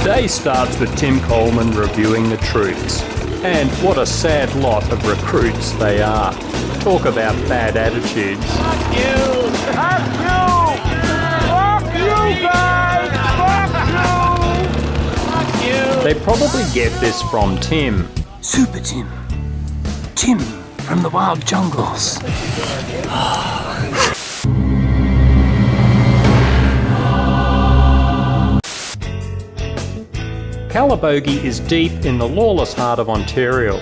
Day starts with Tim Coleman reviewing the troops. And what a sad lot of recruits they are. Talk about bad attitudes. Fuck you! Fuck you! Fuck you guys! Fuck you! Fuck you! They probably get this from Tim. Super Tim. Tim from the wild jungles. CALABOGIE is deep in the lawless heart of Ontario.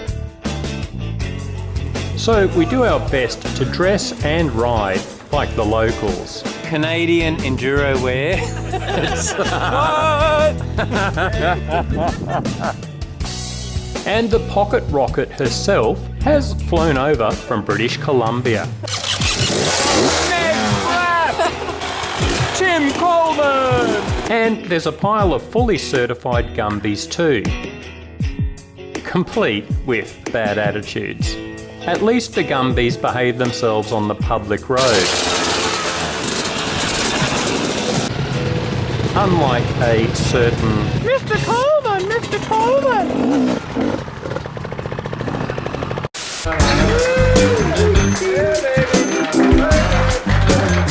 So we do our best to dress and ride like the locals. Canadian Enduro wear. And the pocket rocket herself has flown over from British Columbia. Megs Braap! Tim Coleman! And there's a pile of fully certified gumbies too, complete with bad attitudes. At least the gumbies behave themselves on the public road. Unlike a certain Mr. Coleman! Mr. Coleman!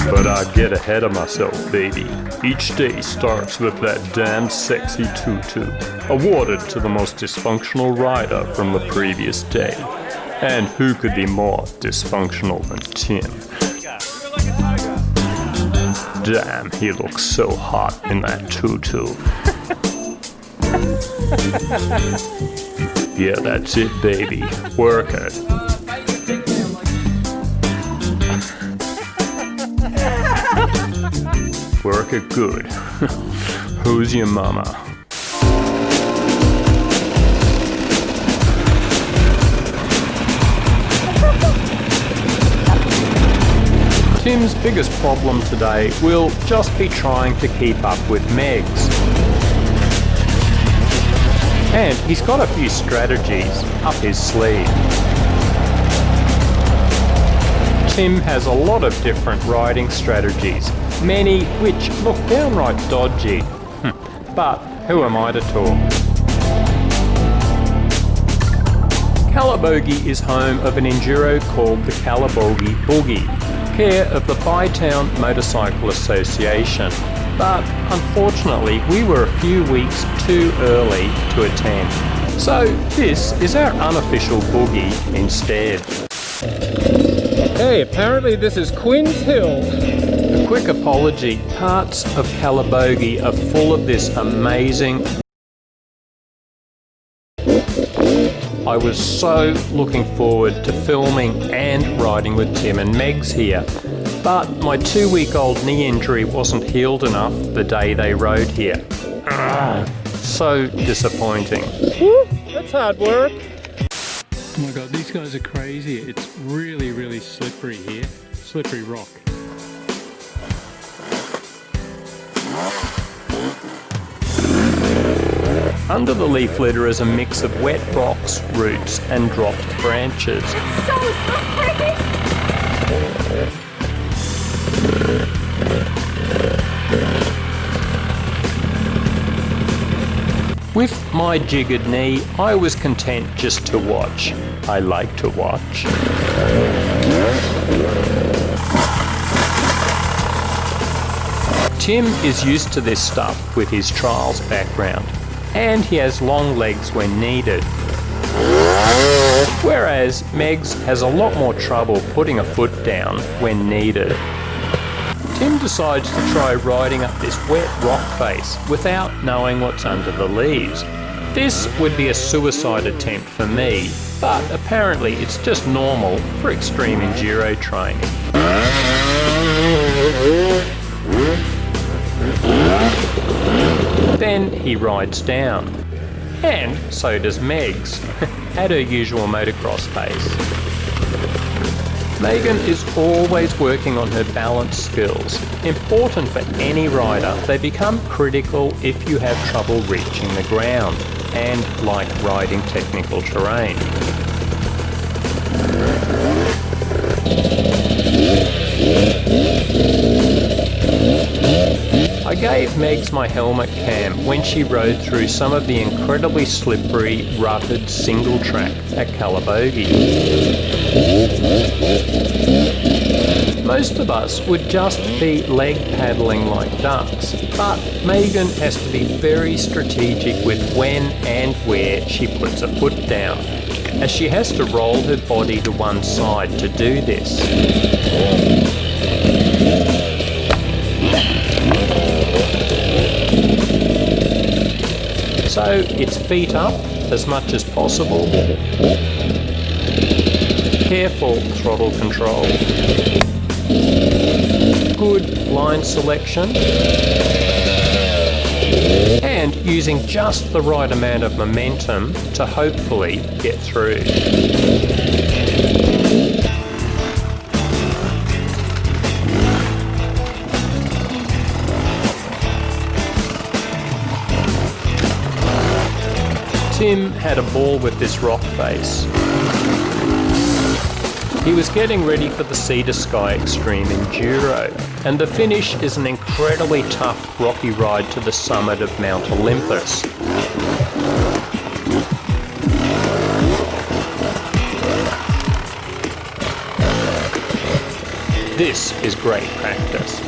But I get ahead of myself, baby. Each day starts with that damn sexy tutu, awarded to the most dysfunctional rider from the previous day. And who could be more dysfunctional than Tim? Damn, he looks so hot in that tutu. Yeah, that's it, baby. Work it. Work it good. Who's your mama? Tim's biggest problem today will just be trying to keep up with Megs. And he's got a few strategies up his sleeve. Tim has a lot of different riding strategies, many which look downright dodgy. But who am I to talk? CALABOGIE is home of an enduro called the CALABOGIE Boogie, care of the Bytown Motorcycle Association. But unfortunately, we were a few weeks too early to attend. So this is our unofficial boogie instead. Hey, apparently this is Quinns Hill. A quick apology, parts of CALABOGIE are full of this amazing. I was so looking forward to filming and riding with Tim and Megs here, but my 2-week-old knee injury wasn't healed enough the day they rode here. So disappointing. Woo, that's hard work. Oh my god, these guys are crazy. It's really, really slippery here. Slippery rock. Under the leaf litter is a mix of wet rocks, roots and dropped branches. So slippery! With my jiggered knee, I was content just to watch. I like to watch. Tim is used to this stuff with his trials background, and he has long legs when needed. Whereas Megs has a lot more trouble putting a foot down when needed. Tim decides to try riding up this wet rock face without knowing what's under the leaves. This would be a suicide attempt for me, but apparently it's just normal for extreme enduro training. Then he rides down. And so does Megs, at her usual motocross pace. Megan is always working on her balance skills. Important for any rider, they become critical if you have trouble reaching the ground and like riding technical terrain. I I gave Megs my helmet cam when she rode through some of the incredibly slippery, rutted single track at CALABOGIE. Most of us would just be leg paddling like ducks, but Megan has to be very strategic with when and where she puts a foot down, as she has to roll her body to one side to do this. So it's feet up as much as possible. Careful throttle control. Good line selection. And using just the right amount of momentum to hopefully get through. Tim had a ball with this rock face. He was getting ready for the Sea to Sky Extreme Enduro, and the finish is an incredibly tough rocky ride to the summit of Mount Olympus. This is great practice.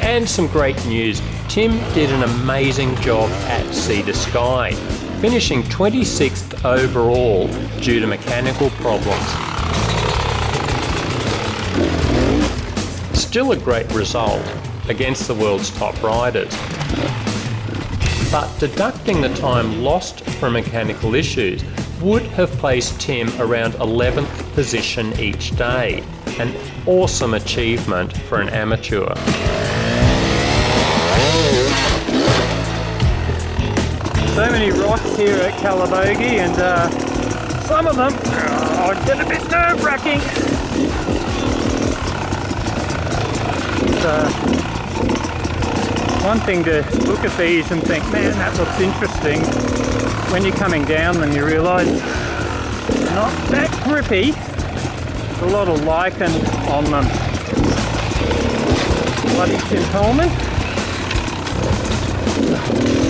And some great news, Tim did an amazing job at Sea to Sky, finishing 26th overall due to mechanical problems. Still a great result against the world's top riders. But deducting the time lost from mechanical issues would have placed Tim around 11th position each day, an awesome achievement for an amateur. So many rocks here at CALABOGIE, and some of them get a bit nerve-wracking. It's one thing to look at these and think, man, that looks interesting. When you're coming down, then you realise they're not that grippy. There's a lot of lichen on them. Bloody Tim Coleman.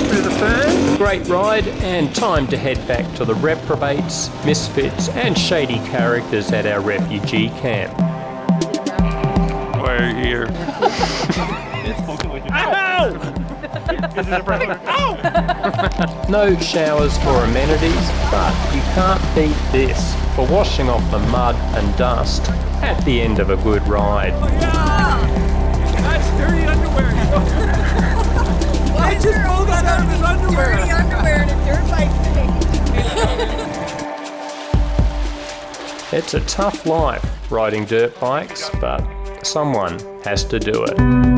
Through the fern. Great ride, and time to head back to the reprobates, misfits and shady characters at our refugee camp. We're here. No showers or amenities, but you can't beat this for washing off the mud and dust at the end of a good ride. That's dirty underwear. Why just pulled that out of his underwear. Dirty underwear and a dirt bike thing. It's a tough life riding dirt bikes, but someone has to do it.